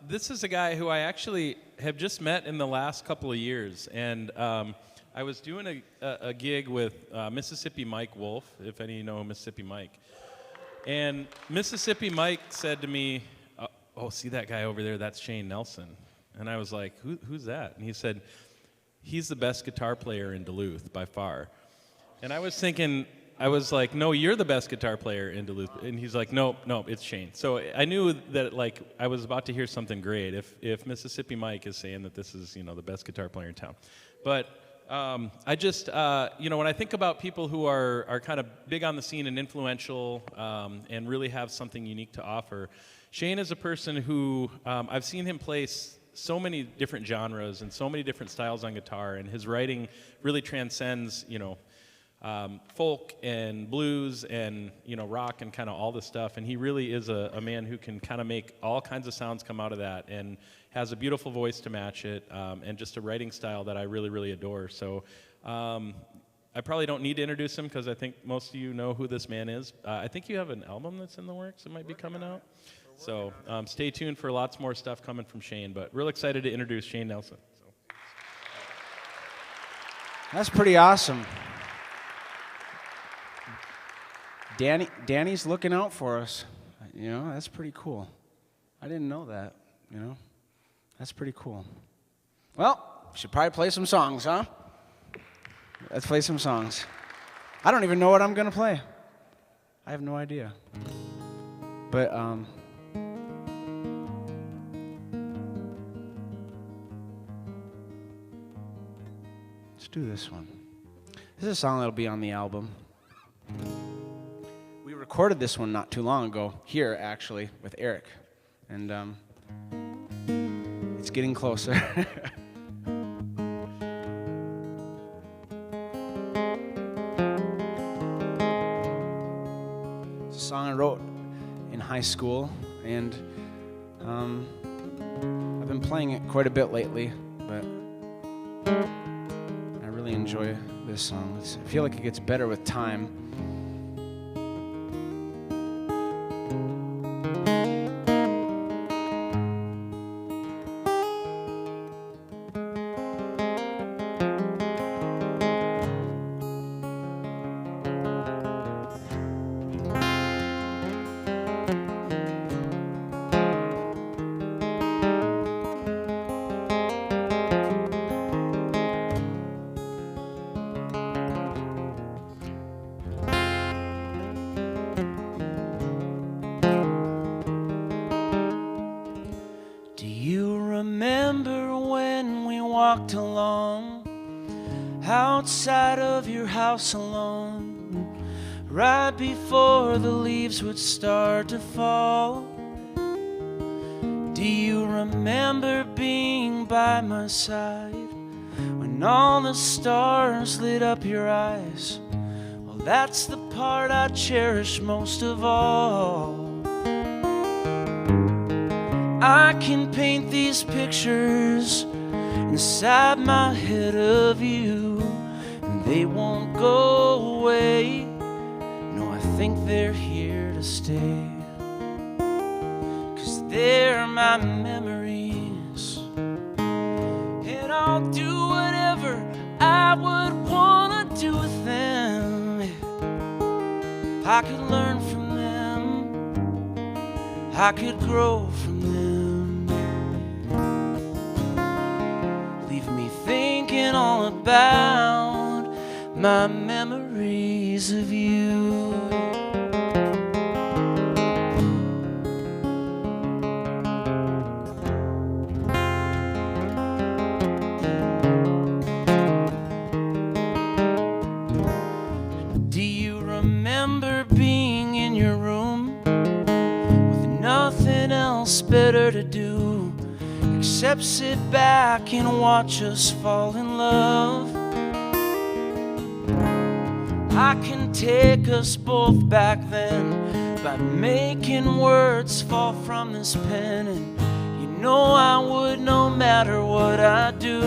This is a guy who I actually have just met in the last couple of years, and I was doing a gig with Mississippi Mike Wolf, if any of you know Mississippi Mike. And Mississippi Mike said to me, "Oh, see that guy over there? That's Shane Nelson." And I was like, "Who's that?" And he said, "He's the best guitar player in Duluth by far." And I was thinking, I was like, "No, you're the best guitar player in Duluth." And he's like, "No, it's Shane." So I knew that like I was about to hear something great if Mississippi Mike is saying that this is the best guitar player in town. But I just when I think about people who are kind of big on the scene and influential and really have something unique to offer, Shane is a person who I've seen him play so many different genres and so many different styles on guitar, and his writing really transcends folk and blues and rock and kind of all this stuff, and he really is a man who can kind of make all kinds of sounds come out of that and has a beautiful voice to match it, and just a writing style that I really, really adore. So I probably don't need to introduce him because I think most of you know who this man is. I think you have an album that's in the works that might be coming out. So stay tuned for lots more stuff coming from Shane, but real excited to introduce Shane Nelson. So. That's pretty awesome. Danny's looking out for us. That's pretty cool. I didn't know that, That's pretty cool. Well, we should probably play some songs, huh? Let's play some songs. I don't even know what I'm going to play. I have no idea. But, let's do this one. This is a song that'll be on the album. We recorded this one not too long ago, here actually, with Eric. And it's getting closer. It's a song I wrote in high school, and I've been playing it quite a bit lately, but I really enjoy this song. I feel like it gets better with time. Walked along outside of your house alone, right before the leaves would start to fall. Do you remember being by my side when all the stars lit up your eyes? Well, that's the part I cherish most of all. I can paint these pictures inside my head of you, and they won't go away. No, I think they're here to stay, 'cause they're my memories, and I'll do whatever I would wanna do with them. I could learn from them, I could grow from them. Thinking all about my memories of you. Do you remember being in your room with nothing else better to do except sit back and watch us fall in love? I can take us both back then by making words fall from this pen, and I would no matter what I do.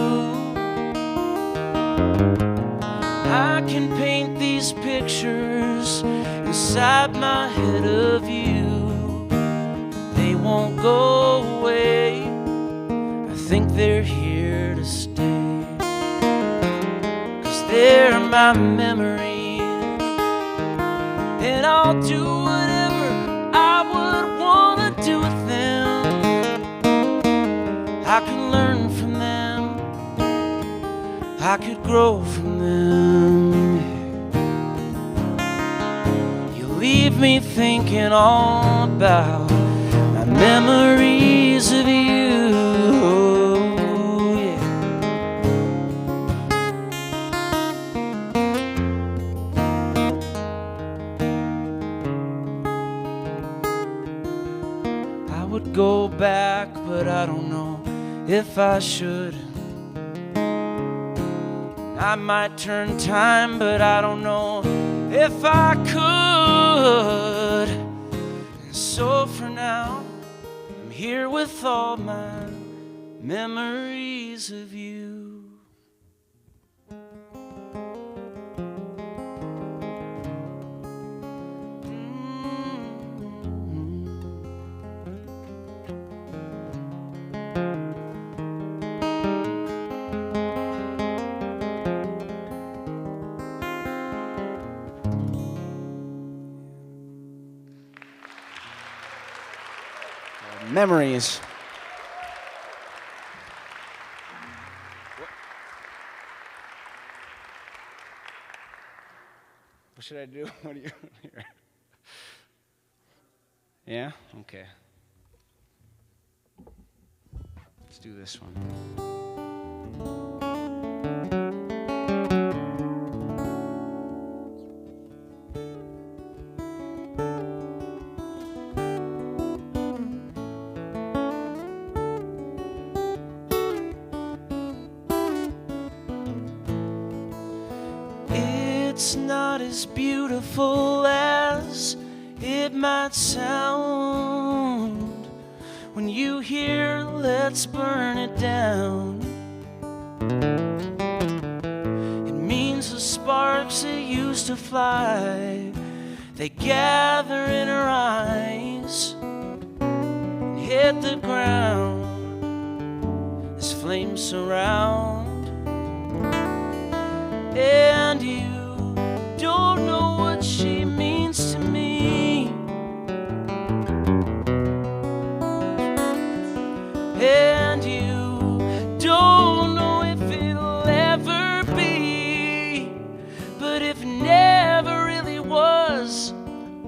I can paint these pictures inside my head of you. They won't go away. think they're here to stay, 'cause they're my memories, and I'll do whatever I would wanna do with them. I can learn from them, I could grow from them. You leave me thinking all about my memories of you. Yeah. I would go back, but I don't know if I should. I might turn time, but I don't know if I could. And so for now, I'm here with all my memories of you. Memories. What should I do? What do you hear? Yeah? Okay. Let's do this one. It's not as beautiful as it might sound when you hear "let's burn it down." It means the sparks that used to fly, they gather in our eyes and hit the ground as flames surround. And you don't know what she means to me, and you don't know if it'll ever be. But if it never really was,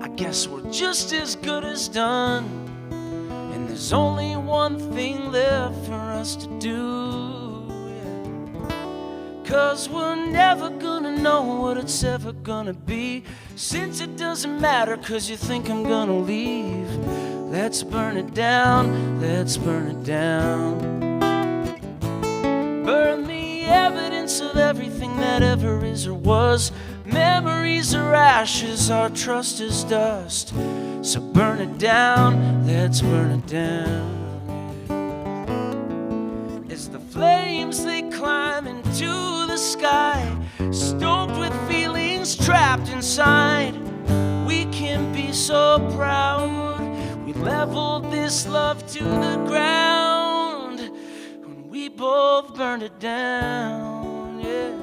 I guess we're just as good as done. And there's only one thing left for us to do. 'Cause we're never gonna know what it's ever gonna be, since it doesn't matter 'cause you think I'm gonna leave. Let's burn it down, let's burn it down. Burn the evidence of everything that ever is or was. Memories are ashes, our trust is dust. So burn it down, let's burn it down. As the flames they climb into the sky, stoked with feelings trapped inside, we can be so proud. We leveled this love to the ground when we both burned it down, yeah.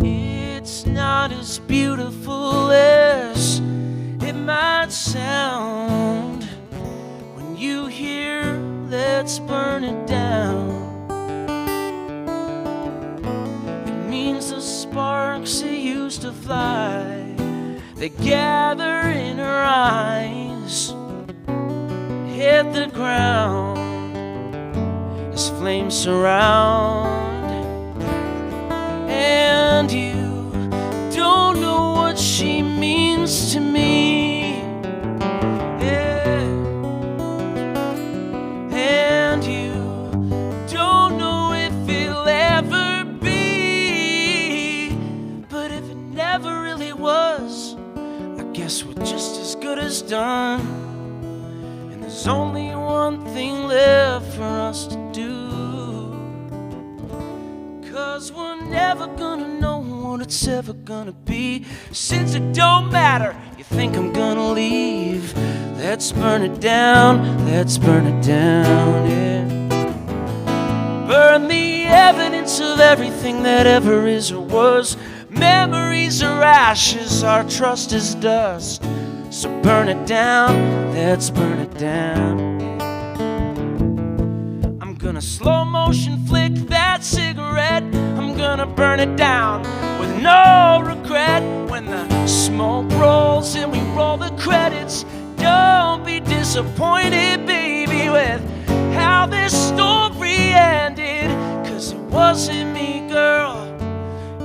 It's not as beautiful as it might sound when you hear "let's burn it down." It means the sparks that used to fly, they gather in her eyes, hit the ground as flames surround. And you don't know what she means to me, yeah. And you don't know if it'll ever be. But if it never really was, I guess we're just as good as done. And there's only one thing left for us to do. 'Cause we're never gonna know what it's ever gonna be. Since it don't matter, you think I'm gonna leave. Let's burn it down, let's burn it down, yeah. Burn the evidence of everything that ever is or was. Memories are ashes, our trust is dust. So burn it down, let's burn it down. I'm gonna slow motion flick that cigarette. I'm gonna burn it down with no regret. When the smoke rolls and we roll the credits, don't be disappointed, baby, with how this story ended. 'Cause it wasn't me, girl,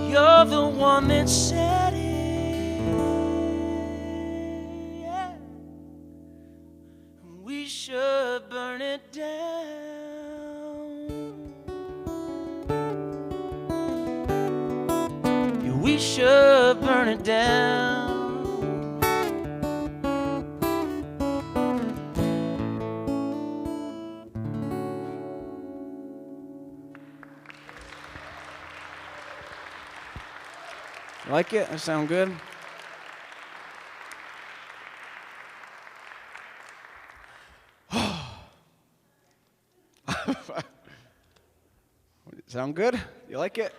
you're the one that said it, yeah. We should burn it down, yeah, we should burn it down. Like it? That sound good? Sound good? You like it?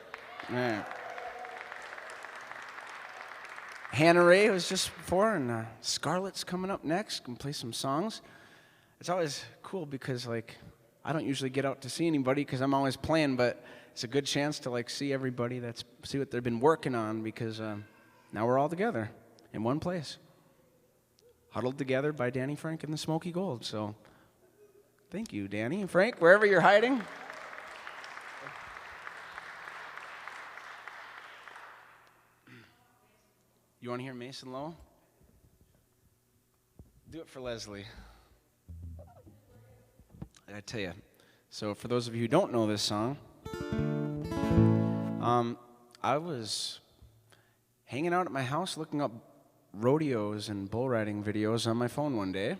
Yeah. Hannah Ray was just before, and Skarlett's coming up next. Can play some songs. It's always cool because, like, I don't usually get out to see anybody because I'm always playing, but it's a good chance to, like, see everybody, see what they've been working on, because now we're all together in one place, huddled together by Danny, Frank, and the Smoky Gold. So thank you, Danny and Frank, wherever you're hiding. You want to hear Mason Lowe? Do it for Leslie. I tell you. So for those of you who don't know this song, I was hanging out at my house looking up rodeos and bull riding videos on my phone one day,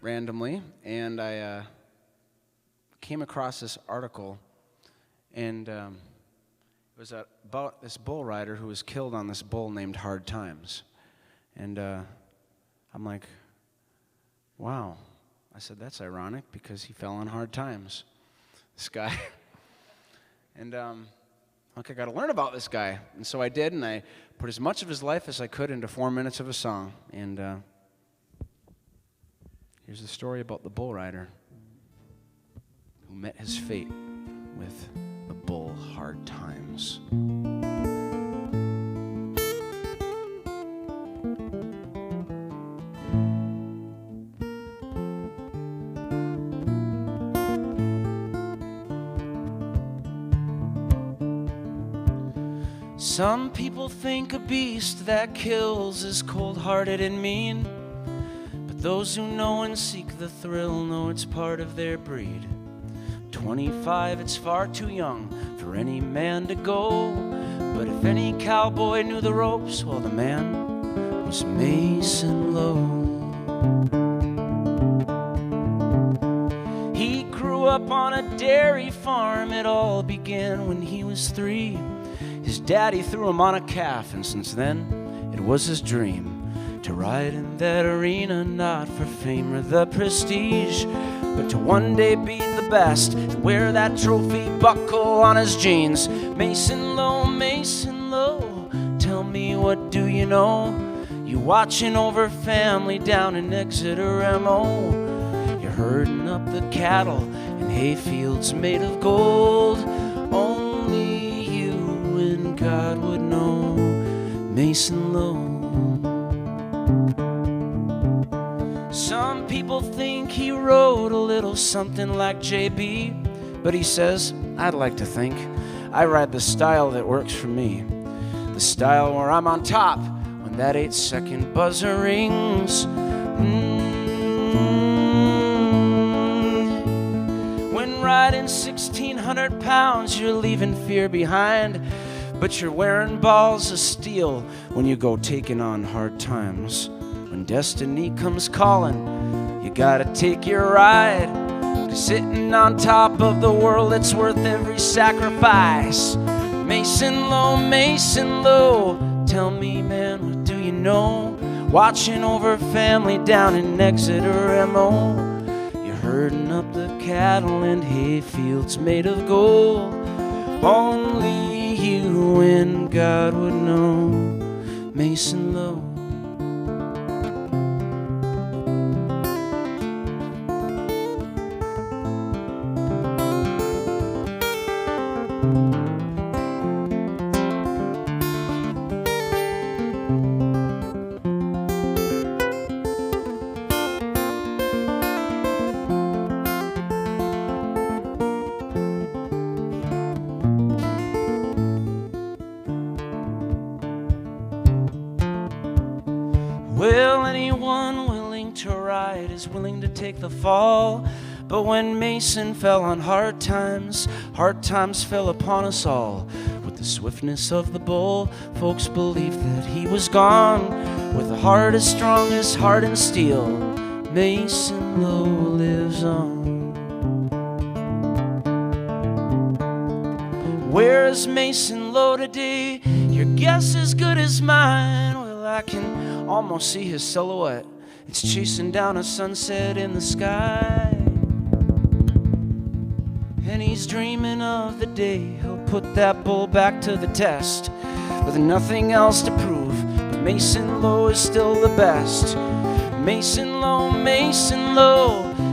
randomly, and I came across this article, and it was about this bull rider who was killed on this bull named Hard Times. And I'm like, wow. I said, that's ironic because he fell on hard times, this guy. And like, I got to learn about this guy. And so I did, and I put as much of his life as I could into 4 minutes of a song. And here's the story about the bull rider who met his fate with the bull Hard Times. Some people think a beast that kills is cold-hearted and mean, but those who know and seek the thrill know it's part of their breed. 25, it's far too young for any man to go, but if any cowboy knew the ropes, well, the man was Mason Lowe. He grew up on a dairy farm. It all began when he was 3. His daddy threw him on a calf, and since then, it was his dream to ride in that arena, not for fame or the prestige, but to one day be the best and wear that trophy buckle on his jeans. Mason Lowe, tell me, what do you know? You watching over family down in Exeter, MO. You're herding up the cattle in hayfields made of gold. Only and God would know, Mason Lowe. Some people think he wrote a little something like JB, but he says, I'd like to think I ride the style that works for me, the style where I'm on top when that 8-second buzzer rings. When riding 1,600 pounds, you're leaving fear behind, but you're wearing balls of steel when you go taking on hard times. When destiny comes calling, you gotta take your ride, 'cause sitting on top of the world, it's worth every sacrifice. Mason Low, tell me, man, what do you know? Watching over family down in Exeter, MO. You're herding up the cattle in hay fields made of gold. Only you and God would know, Mason Low. Well, anyone willing to ride is willing to take the fall. But when Mason fell on hard times fell upon us all. With the swiftness of the bull, folks believed that he was gone. With a heart as strong as hardened steel, Mason Low lives on. Where is Mason Low today? Your guess is good as mine. Well, I can almost see his silhouette. It's chasing down a sunset in the sky. And he's dreaming of the day he'll put that bull back to the test. With nothing else to prove, but Mason Low is still the best. Mason Low,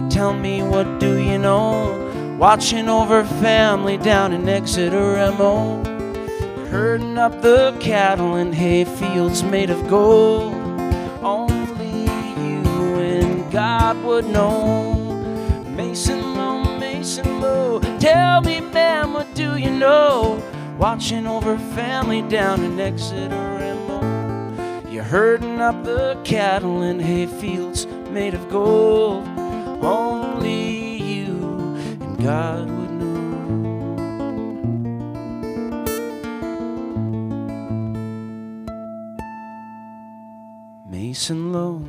tell me, what do you know? Watching over family down in Exeter, MO. Herding up the cattle in hay fields made of gold. Only you and God would know, Mason Low, tell me, man, what do you know? Watching over family down in Exeter, MO. You're herding up the cattle in hay fields made of gold. Only you and God would know. Mason Low.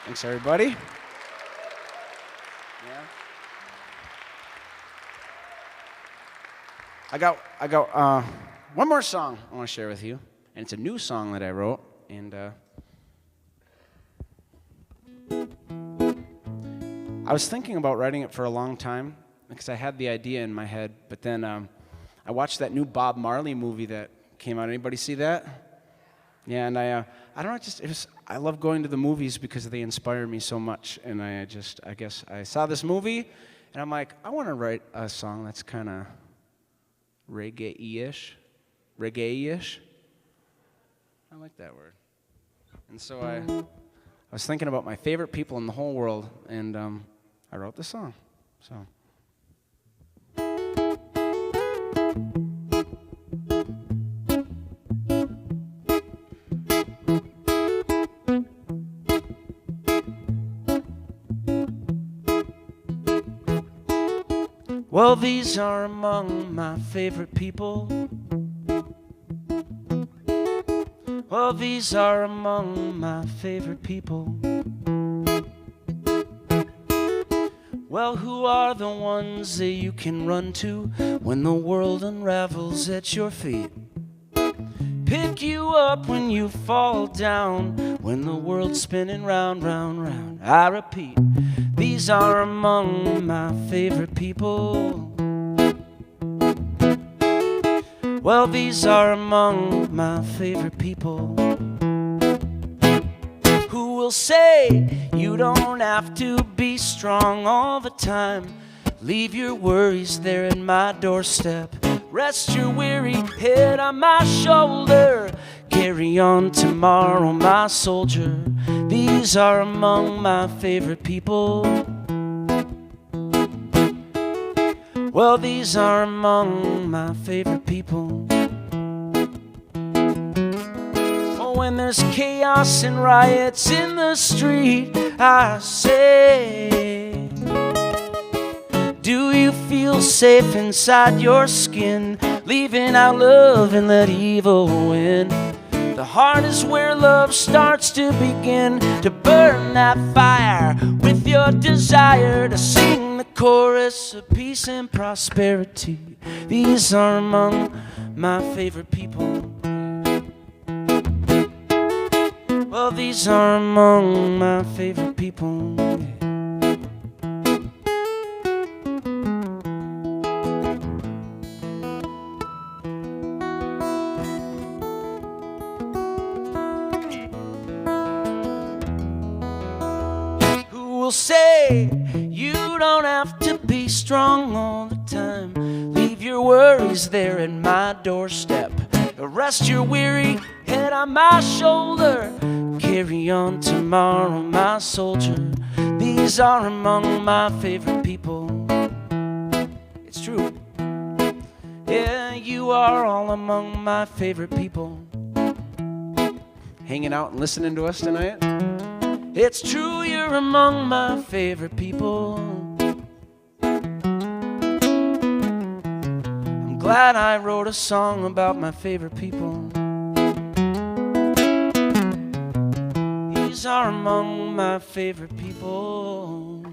Thanks, everybody. Yeah. I got one more song I want to share with you, and it's a new song that I wrote, and I was thinking about writing it for a long time because I had the idea in my head, but then I watched that new Bob Marley movie that came out. Anybody see that? Yeah, and I don't know, I love going to the movies because they inspire me so much, and I guess I saw this movie, and I'm like, I want to write a song that's kind of reggae-ish. I like that word. And so I was thinking about my favorite people in the whole world, and I wrote this song. So. Well, these are among my favorite people. Well, these are among my favorite people. Well, who are the ones that you can run to when the world unravels at your feet? Pick you up when you fall down, when the world's spinning round, round, round. I repeat, these are among my favorite people. Well, these are among my favorite people. Who will say you don't have to be strong all the time? Leave your worries there at my doorstep. Rest your weary head on my shoulder. Carry on tomorrow, my soldier. These are among my favorite people. Well, these are among my favorite people. Oh, when there's chaos and riots in the street, I say, do you feel safe inside your skin, leaving out love and let evil win? The heart is where love starts to begin, to burn that fire with your desire to sing the chorus of peace and prosperity. These are among my favorite people. Well, these are among my favorite people. Will say you don't have to be strong all the time. Leave your worries there at my doorstep. Rest your weary head on my shoulder. Carry on tomorrow, my soldier. These are among my favorite people. It's true. Yeah, you are all among my favorite people. Hanging out and listening to us tonight? It's true, you're among my favorite people. I'm glad I wrote a song about my favorite people. These are among my favorite people.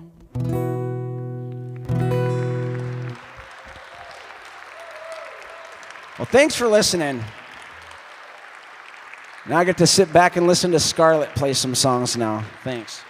Well, thanks for listening. Now I get to sit back and listen to Skarlett play some songs now. Thanks.